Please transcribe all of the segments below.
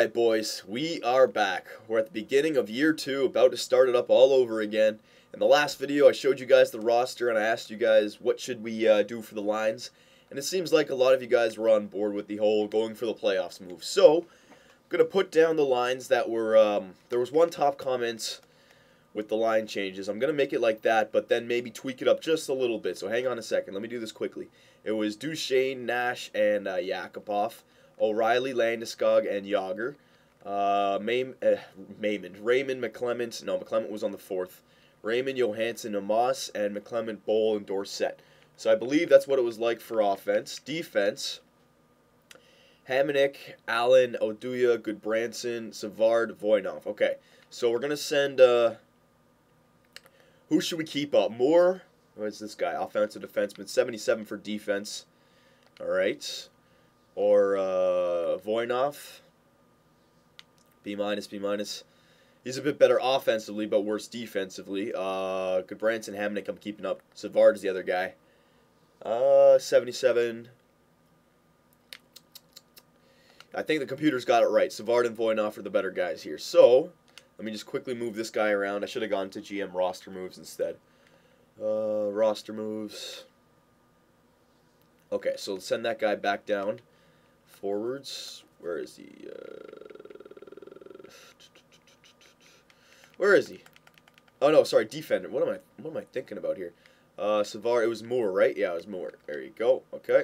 Alright boys, we are back. We're at the beginning of year 2, about to start it up all over again. In the last video I showed you guys the roster and I asked you guys what should we do for the lines. And it seems like a lot of you guys were on board with the whole going for the playoffs move. So, I'm going to put down the lines that were, there was one top comment with the line changes. I'm going to make it like that, but then maybe tweak it up just a little bit. So hang on a second, let me do this quickly. It was Duchesne, Nash, and Yakupov. O'Reilly, Landeskog, and Yager. Raymond, McClement. No, McClement was on the 4th. Raymond, Johansson, Amos, and McClement, Bowl, and Dorsett. So I believe that's what it was like for offense. Defense, Hamonic, Allen, Oduya, Goodbranson, Savard, Voynov. Okay, so we're going to send, who should we keep up? Moore? What's this guy? Offensive defenseman, 77 for defense. Alright. Or Voynov, B-, B-. He's a bit better offensively, but worse defensively. Goodbranson, Hamonic, I'm keeping up. Savard is the other guy. 77. I think the computer's got it right. Savard and Voynov are the better guys here. So, let me just quickly move this guy around. I should have gone to GM roster moves instead. Roster moves. Okay, so let's send that guy back down. Forwards, where is he? Where is he? Oh no, sorry, defender. What am I thinking about here? Savard, it was Moore, right? Yeah, it was Moore. There you go. Okay.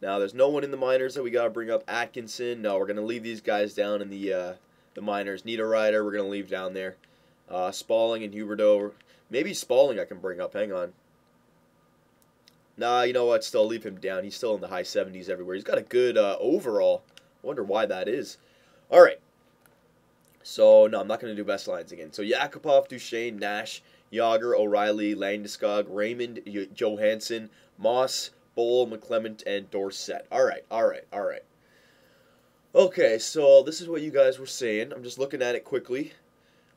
Now there's no one in the minors that we gotta bring up. Atkinson. No, we're gonna leave these guys down in the minors. Niederreiter, we're gonna leave down there. Spalling and Huberdeau. Maybe Spalling I can bring up. Hang on. Nah, you know what? Still leave him down. He's still in the high 70s everywhere. He's got a good overall. I wonder why that is. All right. So, no, I'm not going to do best lines again. So, Yakupov, Duchesne, Nash, Yager, O'Reilly, Landeskog, Raymond, Johansson, Moss, Bowl, McClement, and Dorsett. All right. Okay, so this is what you guys were saying. I'm just looking at it quickly.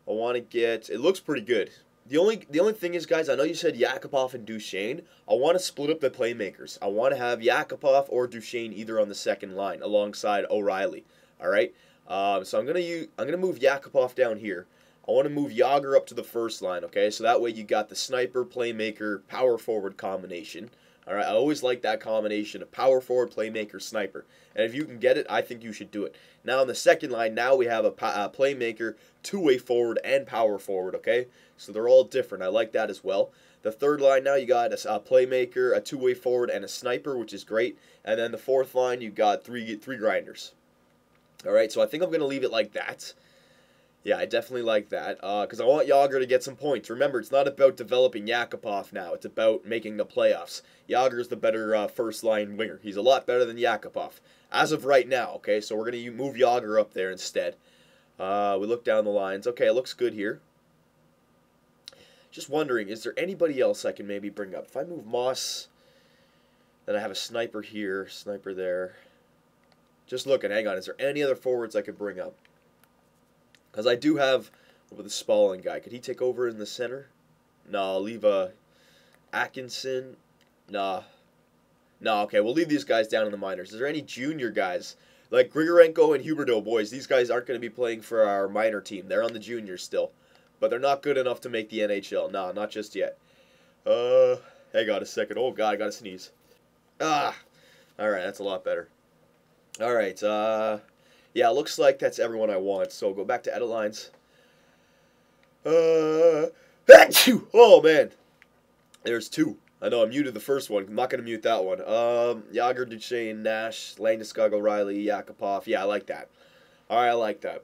I want to get... It looks pretty good. The only thing is, guys, I know you said Yakupov and Duchesne. I want to split up the playmakers. I want to have Yakupov or Duchesne either on the second line alongside O'Reilly. All right. So I'm gonna move Yakupov down here. I want to move Yager up to the first line. Okay, so that way you got the sniper, playmaker, power forward combination. All right. I always like that combination of power forward, playmaker, sniper. And if you can get it, I think you should do it. Now on the second line, now we have a playmaker, two-way forward, and power forward. Okay. So they're all different. I like that as well. The third line now, you got a playmaker, a two-way forward, and a sniper, which is great. And then the fourth line, you got three grinders. All right, so I think I'm going to leave it like that. Yeah, I definitely like that because I want Yager to get some points. Remember, it's not about developing Yakupov now. It's about making the playoffs. Yager's the better first-line winger. He's a lot better than Yakupov as of right now, okay? So we're going to move Yager up there instead. We look down the lines. Okay, it looks good here. Just wondering, is there anybody else I can maybe bring up? If I move Moss, then I have a sniper here, sniper there. Just looking, hang on, is there any other forwards I could bring up? Because I do have, with the Spalling guy, could he take over in the center? No, I'll leave Atkinson. Nah. No, okay, we'll leave these guys down in the minors. Is there any junior guys? Like Grigorenko and Huberdeau, boys, these guys aren't going to be playing for our minor team. They're on the juniors still. But they're not good enough to make the NHL. Nah, not just yet. Hang on a second. Oh, God, I gotta sneeze. Alright, that's a lot better. Alright, yeah, looks like that's everyone I want. So, go back to edit lines. Oh, man. There's two. I know I muted the first one. I'm not going to mute that one. Yager, Duchesne, Nash, Landeskog, O'Reilly, Yakupov. Yeah, I like that. Alright, I like that.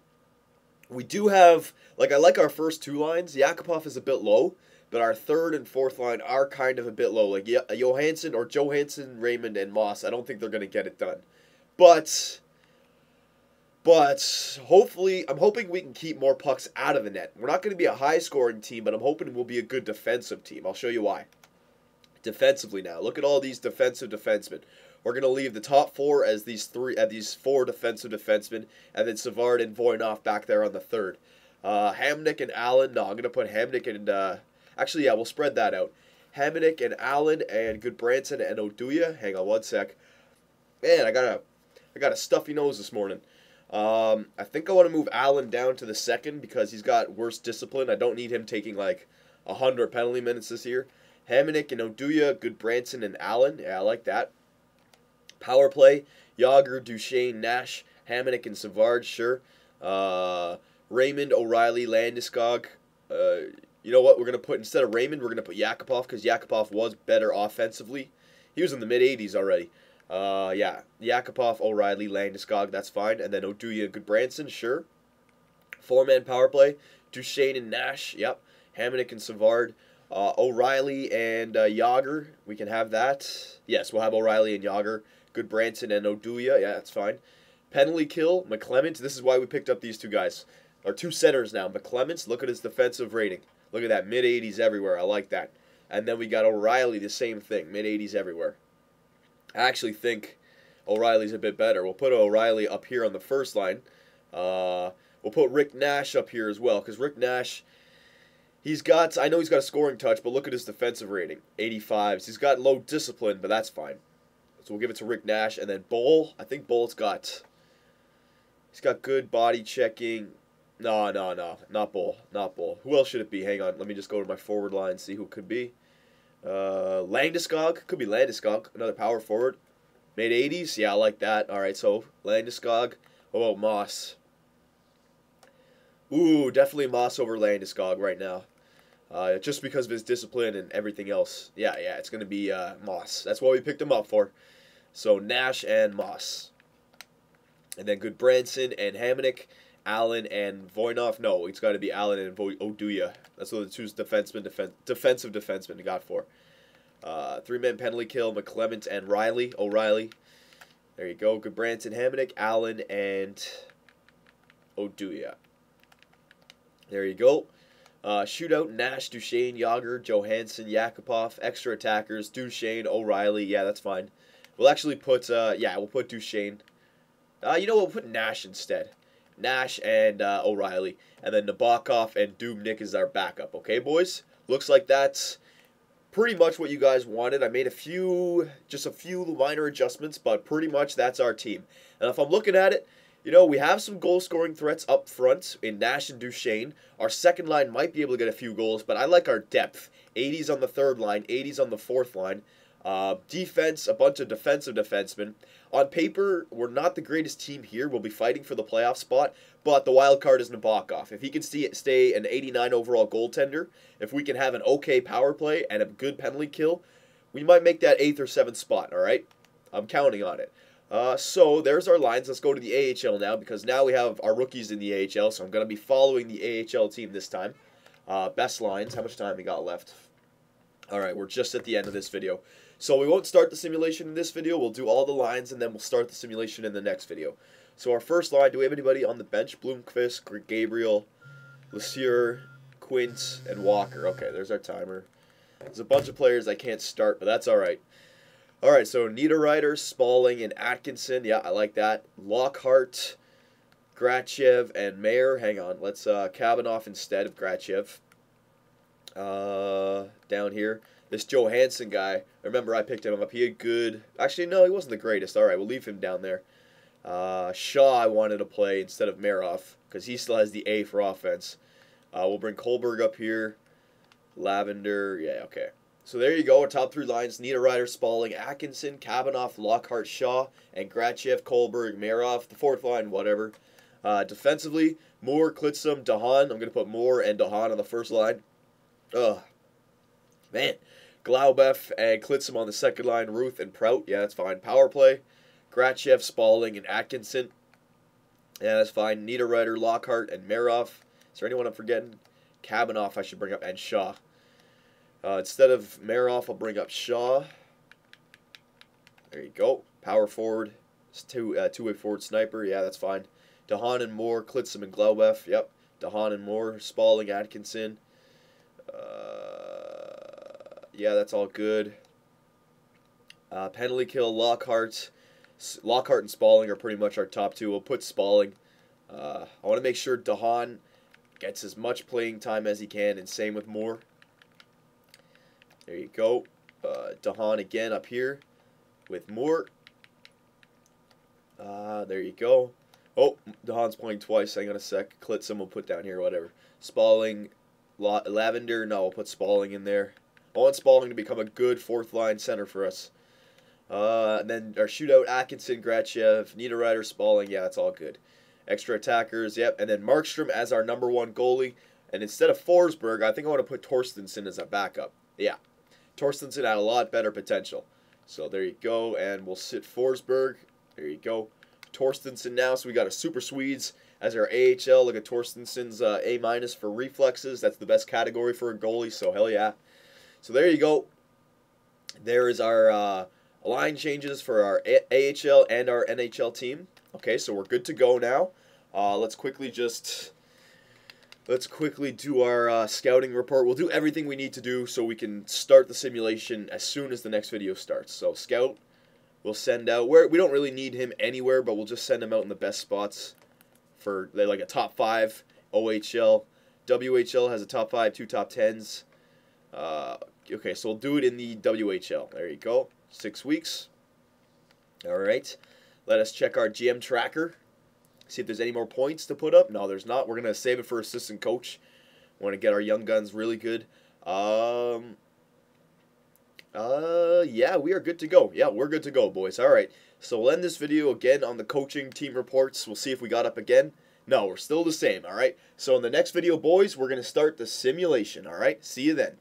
We do have, like, I like our first two lines. Yakupov is a bit low, but our third and fourth line are kind of a bit low. Like, Johansson, Raymond, and Moss, I don't think they're going to get it done. But hopefully, I'm hoping we can keep more pucks out of the net. We're not going to be a high-scoring team, but I'm hoping we'll be a good defensive team. I'll show you why. Defensively now, look at all these defensive defensemen. We're going to leave the top four as these four defensive defensemen, and then Savard and Voynov back there on the third. Hamonic and Allen. No, I'm going to put Hamonic and actually, yeah, we'll spread that out. Hamonic and Allen and Goodbranson and Oduya. Hang on one sec. Man, I got a stuffy nose this morning. I think I want to move Allen down to the second because he's got worse discipline. I don't need him taking like 100 penalty minutes this year. Hamonic and Oduya, good Branson and Allen. Yeah, I like that. Power play, Yager, Duchesne, Nash, Hamonic, and Savard, sure. Raymond, O'Reilly, Landeskog. You know what? We're going to put, instead of Raymond, we're going to put Yakupov because Yakupov was better offensively. He was in the mid-80s already. Yeah, Yakupov, O'Reilly, Landeskog, that's fine. And then Oduya, Goodbranson, sure. Four-man power play, Duchesne and Nash, yep. Hamonic and Savard. O'Reilly and Yager, we can have that. Yes, we'll have O'Reilly and Yager. Goodbranson and Oduya, yeah, that's fine. Penalty kill, McClements. This is why we picked up these two guys. Our two centers now. McClements, look at his defensive rating. Look at that, mid-80s everywhere. I like that. And then we got O'Reilly, the same thing, mid-80s everywhere. I actually think O'Reilly's a bit better. We'll put O'Reilly up here on the first line. We'll put Rick Nash up here as well, because Rick Nash, I know he's got a scoring touch, but look at his defensive rating, 85s. He's got low discipline, but that's fine. So we'll give it to Rick Nash. And then Bull, I think Bull's got, he's got good body checking. No, not Bull, not Bull. Who else should it be? Hang on, let me just go to my forward line and see who it could be. Landeskog, could be Landeskog, another power forward. Mid-80s, yeah, I like that. All right, so Landeskog. What about Moss? Ooh, definitely Moss over Landeskog right now. Just because of his discipline and everything else. Yeah, it's going to be Moss. That's what we picked him up for. So Nash and Moss. And then Goodbranson and Hamonic, Allen and Voynov. No, it's got to be Allen and Oduya. That's what the two defensive defensemen we got for. Three-man penalty kill, McClement and O'Reilly. There you go. Goodbranson, Hamonic, Allen, and Oduya. There you go. Shootout, Nash, Duchesne, Yager, Johansson, Yakupov. Extra attackers, Duchesne, O'Reilly. Yeah, that's fine. We'll actually put, we'll put Duchesne. You know what, we'll put Nash instead. Nash and O'Reilly. And then Nabokov and Dubnyk is our backup. Okay, boys? Looks like that's pretty much what you guys wanted. I made just a few minor adjustments, but pretty much that's our team. And if I'm looking at it, you know, we have some goal-scoring threats up front in Nash and Duchesne. Our second line might be able to get a few goals, but I like our depth. 80s on the third line, 80s on the fourth line. Defense, a bunch of defensive defensemen. On paper, we're not the greatest team here. We'll be fighting for the playoff spot, but the wild card is Nabokov. If he can stay an 89 overall goaltender, if we can have an okay power play and a good penalty kill, we might make that 8th or 7th spot, all right? I'm counting on it. So there's our lines. Let's go to the AHL now because now we have our rookies in the AHL, so I'm going to be following the AHL team this time. Best lines. How much time we got left? All right, we're just at the end of this video. So we won't start the simulation in this video. We'll do all the lines, and then we'll start the simulation in the next video. So our first line, do we have anybody on the bench? Bloomquist, Gabriel, Lesieur, Quint, and Walker. Okay, there's our timer. There's a bunch of players I can't start, but that's all right. All right, so Niederreiter, Spalling, and Atkinson. Yeah, I like that. Lockhart, Grachev, and Mayer. Hang on, let's Kavanaugh instead of Grachev. Down here. This Johansson guy, remember I picked him up. He had good... Actually, no, he wasn't the greatest. All right, we'll leave him down there. Shaw I wanted to play instead of Maroff because he still has the A for offense. We'll bring Kohlberg up here. Lavender. Yeah, okay. So there you go. Our top three lines. Niederreiter, Spalling, Atkinson, Kavanaugh, Lockhart, Shaw, and Grachev, Kohlberg, Maroff. The fourth line, whatever. Defensively, Moore, Klitzum, Dahan. I'm going to put Moore and Dahan on the first line. Man. Glaubeff and Klitzum on the second line. Ruth and Prout. Yeah, that's fine. Power play. Grachev, Spalling, and Atkinson. Yeah, that's fine. Niederreiter, Lockhart, and Maroff. Is there anyone I'm forgetting? Kavanaugh I should bring up, and Shaw. Instead of Maroff, I'll bring up Shaw. There you go. Power forward. It's two-way forward sniper. Yeah, that's fine. Dahan and Moore, Klitzum and Glaubeff. Yep. Dahan and Moore, Spalling, Atkinson. Yeah, that's all good. Penalty kill, Lockhart. Lockhart and Spalling are pretty much our top two. We'll put Spalling. I want to make sure Dahan gets as much playing time as he can, and same with Moore. There you go. Dahan again up here with Moore. There you go. Oh, Dahan's playing twice. Hang on a sec. Clitsum will put down here, whatever. Spalling, Lavender. No, we'll put Spalling in there. I want Spalling to become a good fourth line center for us. And then our shootout, Atkinson, Grachev, Niederreiter, Spalling. Yeah, that's all good. Extra attackers, yep. And then Markstrom as our #1 goalie. And instead of Forsberg, I think I want to put Torstensson as a backup. Yeah, Torstensson had a lot better potential. So there you go. And we'll sit Forsberg. There you go. Torstensson now. So we got a Super Swedes as our AHL. Look at Torstensson's A- for reflexes. That's the best category for a goalie. So hell yeah. So there you go. There is our line changes for our AHL and our NHL team. Okay, so we're good to go now. Let's quickly do our scouting report. We'll do everything we need to do so we can start the simulation as soon as the next video starts. So scout, we'll send out where we don't really need him anywhere, but we'll just send him out in the best spots for like a top 5 OHL. WHL has a top 5, 2 top 10s. Okay, so we'll do it in the WHL. There you go. 6 weeks. All right. Let us check our GM tracker. See if there's any more points to put up. No, there's not. We're going to save it for assistant coach. We want to get our young guns really good. Yeah, we are good to go. Yeah, we're good to go, boys. All right. So we'll end this video again on the coaching team reports. We'll see if we got up again. No, we're still the same. All right. So in the next video, boys, we're going to start the simulation. All right. See you then.